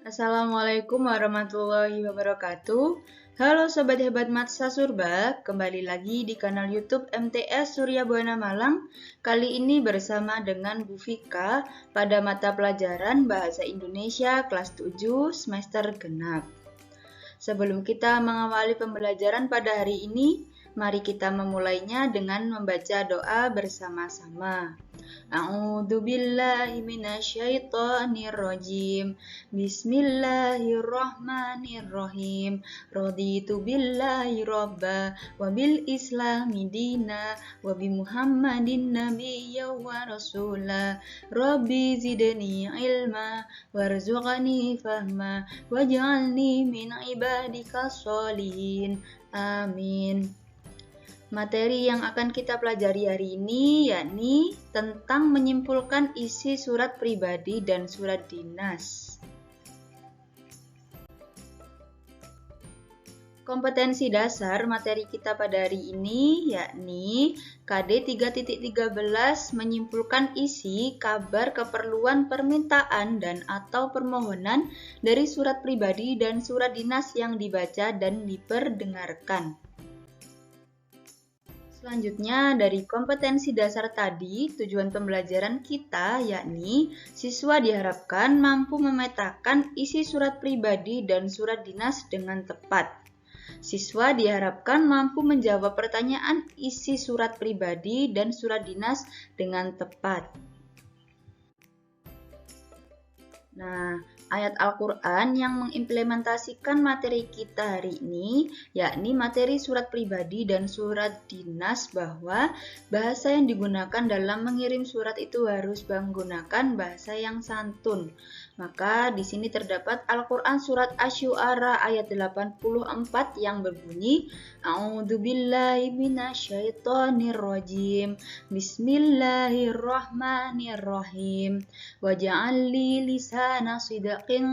Assalamualaikum warahmatullahi wabarakatuh. Halo Sobat Hebat Matsa Surba, kembali lagi di kanal YouTube MTS Surya Buana Malang. Kali ini bersama dengan Bu Vika pada mata pelajaran Bahasa Indonesia kelas 7 semester genap. Sebelum kita mengawali pembelajaran pada hari ini, mari kita memulainya dengan membaca doa bersama-sama. A'udzu billahi minasyaitonir rajim. Bismillahirrahmanirrahim. Raditu billahi robba wa bil islami dina wa bi Muhammadin nabiyya wa rasula. Rabbi zidni ilma warzuqni fahma waj'alni min ibadika sholihin. Amin. Materi yang akan kita pelajari hari ini yakni tentang menyimpulkan isi surat pribadi dan surat dinas. Kompetensi dasar materi kita pada hari ini yakni KD 3.13 menyimpulkan isi, kabar, keperluan, permintaan, dan atau permohonan dari surat pribadi dan surat dinas yang dibaca dan diperdengarkan. Selanjutnya, dari kompetensi dasar tadi, tujuan pembelajaran kita yakni siswa diharapkan mampu memetakan isi surat pribadi dan surat dinas dengan tepat. Siswa diharapkan mampu menjawab pertanyaan isi surat pribadi dan surat dinas dengan tepat. Nah, ayat Al-Quran yang mengimplementasikan materi kita hari ini, yakni materi surat pribadi dan surat dinas, bahwa bahasa yang digunakan dalam mengirim surat itu harus menggunakan bahasa yang santun. Maka di sini terdapat Al-Quran surat Asy-Syu'ara ayat 84 yang berbunyi, A'udzu billahi minasyaitonir rajim. Bismillahirrahmanirrahim. Waj'al li lisana sidqin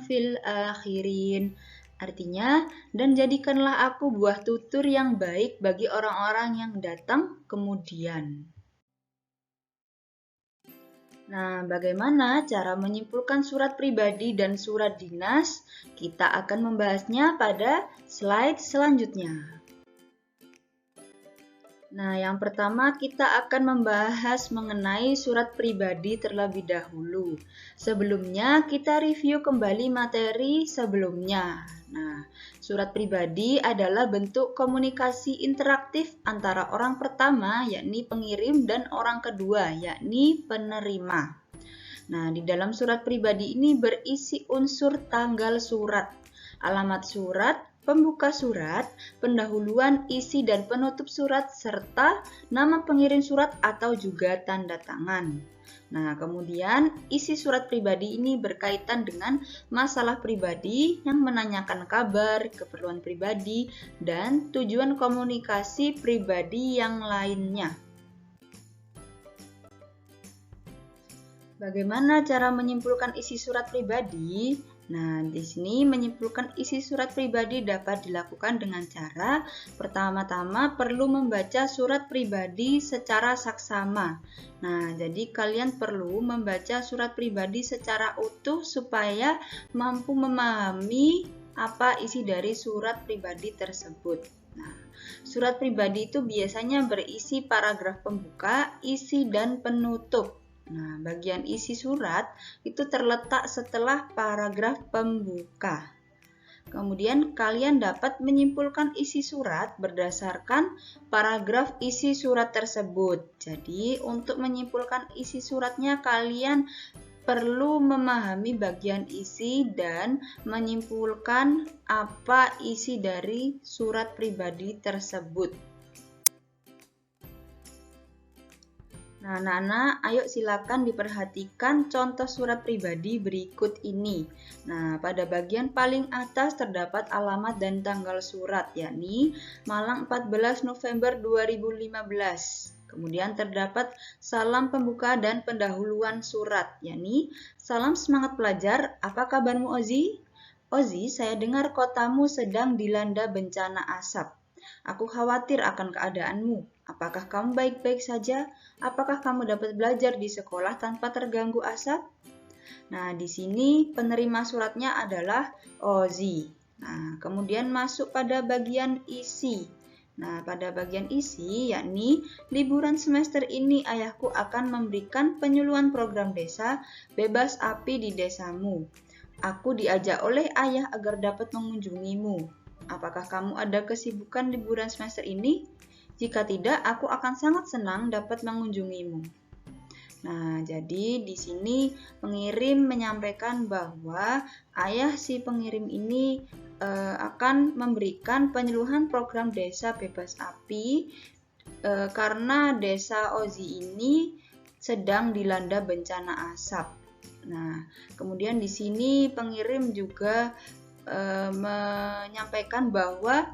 fil akhirin. Artinya, dan jadikanlah aku buah tutur yang baik bagi orang-orang yang datang kemudian. Nah, bagaimana cara menyimpulkan surat pribadi dan surat dinas? Kita akan membahasnya pada slide selanjutnya. Nah, yang pertama kita akan membahas mengenai surat pribadi terlebih dahulu. Sebelumnya, kita review kembali materi sebelumnya. Nah, surat pribadi adalah bentuk komunikasi interaktif antara orang pertama, yakni pengirim, dan orang kedua, yakni penerima. Nah, di dalam surat pribadi ini berisi unsur tanggal surat, alamat surat, pembuka surat, pendahuluan, isi dan penutup surat, serta nama pengirim surat atau juga tanda tangan. Nah, kemudian isi surat pribadi ini berkaitan dengan masalah pribadi yang menanyakan kabar, keperluan pribadi, dan tujuan komunikasi pribadi yang lainnya. Bagaimana cara menyimpulkan isi surat pribadi? Nah, di sini menyimpulkan isi surat pribadi dapat dilakukan dengan cara pertama-tama perlu membaca surat pribadi secara saksama. Nah, jadi kalian perlu membaca surat pribadi secara utuh supaya mampu memahami apa isi dari surat pribadi tersebut. Nah, surat pribadi itu biasanya berisi paragraf pembuka, isi, dan penutup. Nah, bagian isi surat itu terletak setelah paragraf pembuka. Kemudian kalian dapat menyimpulkan isi surat berdasarkan paragraf isi surat tersebut. Jadi, untuk menyimpulkan isi suratnya kalian perlu memahami bagian isi dan menyimpulkan apa isi dari surat pribadi tersebut. Nah, anak-anak, ayo silakan diperhatikan contoh surat pribadi berikut ini. Nah, pada bagian paling atas terdapat alamat dan tanggal surat, yakni Malang 14 November 2015. Kemudian terdapat salam pembuka dan pendahuluan surat, yakni salam semangat pelajar, apa kabarmu Ozi? Ozi, saya dengar kotamu sedang dilanda bencana asap. Aku khawatir akan keadaanmu. Apakah kamu baik-baik saja? Apakah kamu dapat belajar di sekolah tanpa terganggu asap? Nah, di sini penerima suratnya adalah Ozi. Nah, kemudian masuk pada bagian isi. Nah, pada bagian isi, yakni liburan semester ini ayahku akan memberikan penyuluhan program desa bebas api di desamu. Aku diajak oleh ayah agar dapat mengunjungimu. Apakah kamu ada kesibukan liburan semester ini? Jika tidak, aku akan sangat senang dapat mengunjungimu. Nah, jadi di sini pengirim menyampaikan bahwa ayah si pengirim ini akan memberikan penyuluhan program desa bebas api karena desa Ozi ini sedang dilanda bencana asap. Nah, kemudian di sini pengirim juga menyampaikan bahwa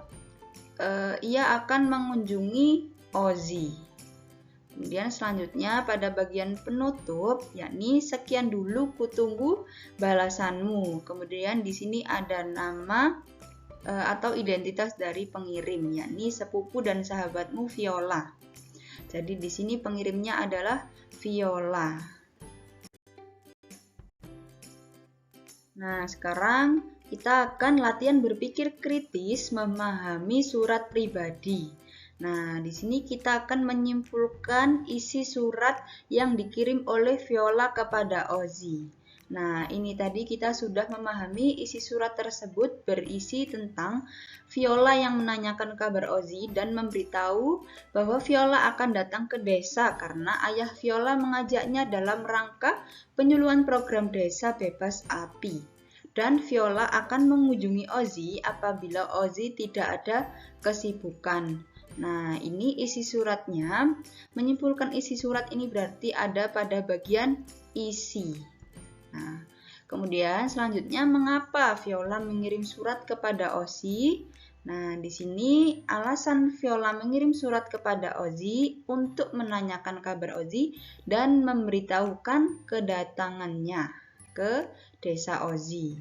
ia akan mengunjungi Ozi. Kemudian selanjutnya pada bagian penutup, yakni sekian dulu kutunggu balasanmu. Kemudian di sini ada nama atau identitas dari pengirim, yakni sepupu dan sahabatmu Viola. Jadi di sini pengirimnya adalah Viola. Nah, sekarang kita akan latihan berpikir kritis memahami surat pribadi. Nah, di sini kita akan menyimpulkan isi surat yang dikirim oleh Viola kepada Ozi. Nah, ini tadi kita sudah memahami isi surat tersebut berisi tentang Viola yang menanyakan kabar Ozi dan memberitahu bahwa Viola akan datang ke desa karena ayah Viola mengajaknya dalam rangka penyuluhan program desa bebas api. Dan Viola akan mengunjungi Ozi apabila Ozi tidak ada kesibukan. Nah, ini isi suratnya. Menyimpulkan isi surat ini berarti ada pada bagian isi. Nah, kemudian selanjutnya mengapa Viola mengirim surat kepada Ozi? Nah, di sini alasan Viola mengirim surat kepada Ozi untuk menanyakan kabar Ozi dan memberitahukan kedatangannya ke desa Ozi.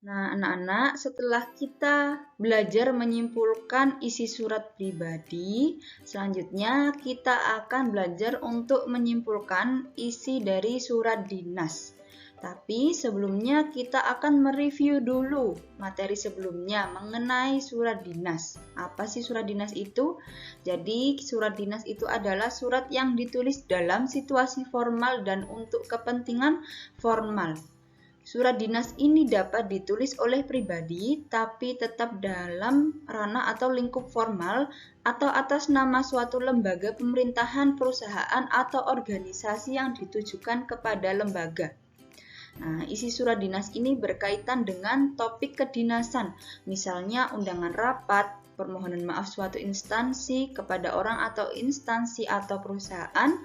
Nah, anak-anak, setelah kita belajar menyimpulkan isi surat pribadi, selanjutnya kita akan belajar untuk menyimpulkan isi dari surat dinas. Tapi sebelumnya kita akan mereview dulu materi sebelumnya mengenai surat dinas. Apa sih surat dinas itu? Jadi, surat dinas itu adalah surat yang ditulis dalam situasi formal dan untuk kepentingan formal. Surat dinas ini dapat ditulis oleh pribadi, tapi tetap dalam ranah atau lingkup formal atau atas nama suatu lembaga pemerintahan, perusahaan, atau organisasi yang ditujukan kepada lembaga. Nah, isi surat dinas ini berkaitan dengan topik kedinasan, misalnya undangan rapat, permohonan maaf suatu instansi kepada orang atau instansi atau perusahaan,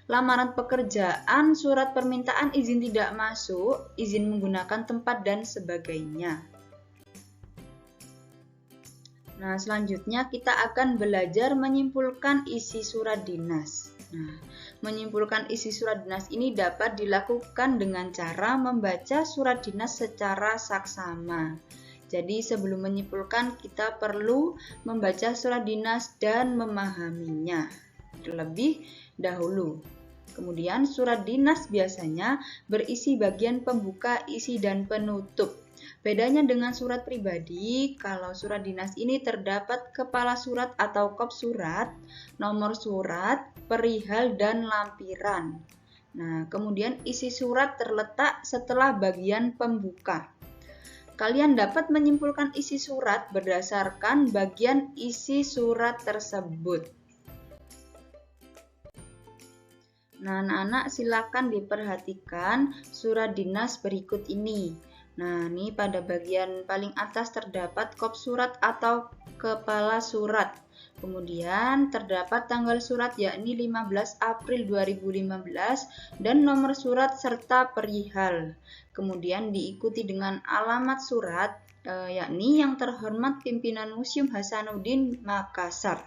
lamaran pekerjaan, surat permintaan izin tidak masuk, izin menggunakan tempat, dan sebagainya. Nah, selanjutnya kita akan belajar menyimpulkan isi surat dinas. Nah, menyimpulkan isi surat dinas ini dapat dilakukan dengan cara membaca surat dinas secara saksama. Jadi sebelum menyimpulkan kita perlu membaca surat dinas dan memahaminya terlebih dahulu. Kemudian surat dinas biasanya berisi bagian pembuka, isi, dan penutup. Bedanya dengan surat pribadi, kalau surat dinas ini terdapat kepala surat atau kop surat, nomor surat, perihal, dan lampiran. Nah, kemudian isi surat terletak setelah bagian pembuka. Kalian dapat menyimpulkan isi surat berdasarkan bagian isi surat tersebut. Nah, anak-anak silakan diperhatikan surat dinas berikut ini. Nah, ini pada bagian paling atas terdapat kop surat atau kepala surat. Kemudian terdapat tanggal surat yakni 15 April 2015 dan nomor surat serta perihal. Kemudian diikuti dengan alamat surat yakni yang terhormat pimpinan Museum Hasanuddin Makassar.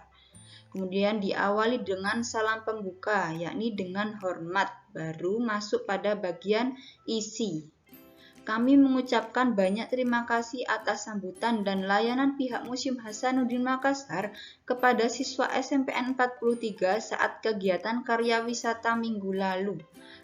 Kemudian diawali dengan salam pembuka, yakni dengan hormat, baru masuk pada bagian isi. kami mengucapkan banyak terima kasih atas sambutan dan layanan pihak Museum Hasanuddin Makassar kepada siswa SMPN 43 saat kegiatan karya wisata minggu lalu.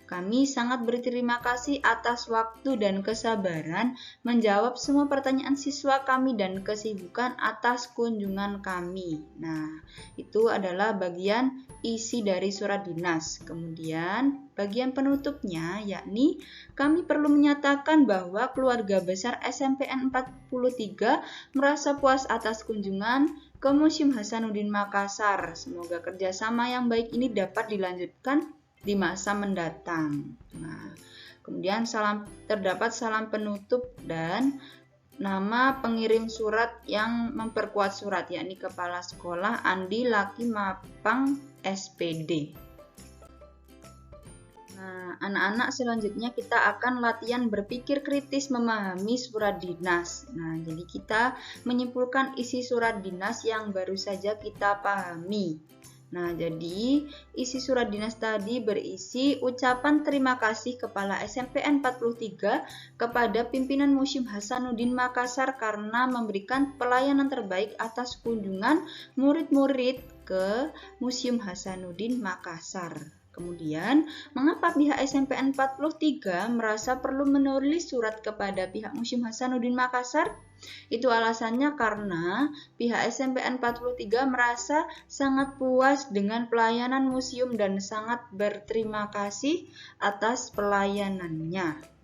Kami sangat berterima kasih atas waktu dan kesabaran menjawab semua pertanyaan siswa kami dan kesibukan atas kunjungan kami. Nah, itu adalah bagian isi dari surat dinas. Kemudian, bagian penutupnya yakni kami perlu menyatakan bahwa keluarga besar SMPN 43 merasa puas atas kunjungan ke Museum Hasanuddin Makassar. Semoga kerjasama yang baik ini dapat dilanjutkan di masa mendatang. Nah, kemudian terdapat salam penutup dan nama pengirim surat yang memperkuat surat, yakni Kepala Sekolah Andi Laki Mapang SPD. Nah, anak-anak, selanjutnya kita akan latihan berpikir kritis memahami surat dinas. Nah, jadi kita menyimpulkan isi surat dinas yang baru saja kita pahami. Nah, jadi isi surat dinas tadi berisi ucapan terima kasih Kepala SMPN 43 kepada pimpinan Museum Hasanuddin Makassar karena memberikan pelayanan terbaik atas kunjungan murid-murid ke Museum Hasanuddin Makassar. Kemudian, mengapa pihak SMPN 43 merasa perlu menulis surat kepada pihak Museum Hasanuddin Makassar? Itu alasannya karena pihak SMPN 43 merasa sangat puas dengan pelayanan museum dan sangat berterima kasih atas pelayanannya.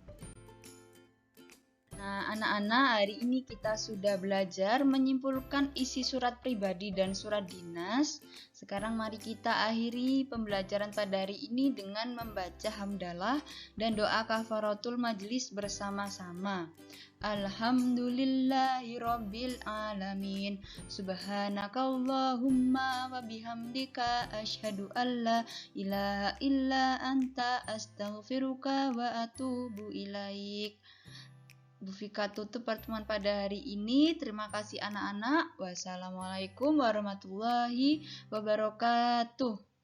Nah, anak-anak, hari ini kita sudah belajar menyimpulkan isi surat pribadi dan surat dinas. Sekarang mari kita akhiri pembelajaran pada hari ini dengan membaca hamdalah dan doa kafaratul majlis bersama-sama. Alhamdulillahirabbil alamin. Subhanakallahumma wa bihamdika asyhadu alla ilaha illa anta astaghfiruka wa atubu ilaik. Bu Fika tutup pertemuan pada hari ini. Terima kasih anak-anak. Wassalamualaikum warahmatullahi wabarakatuh.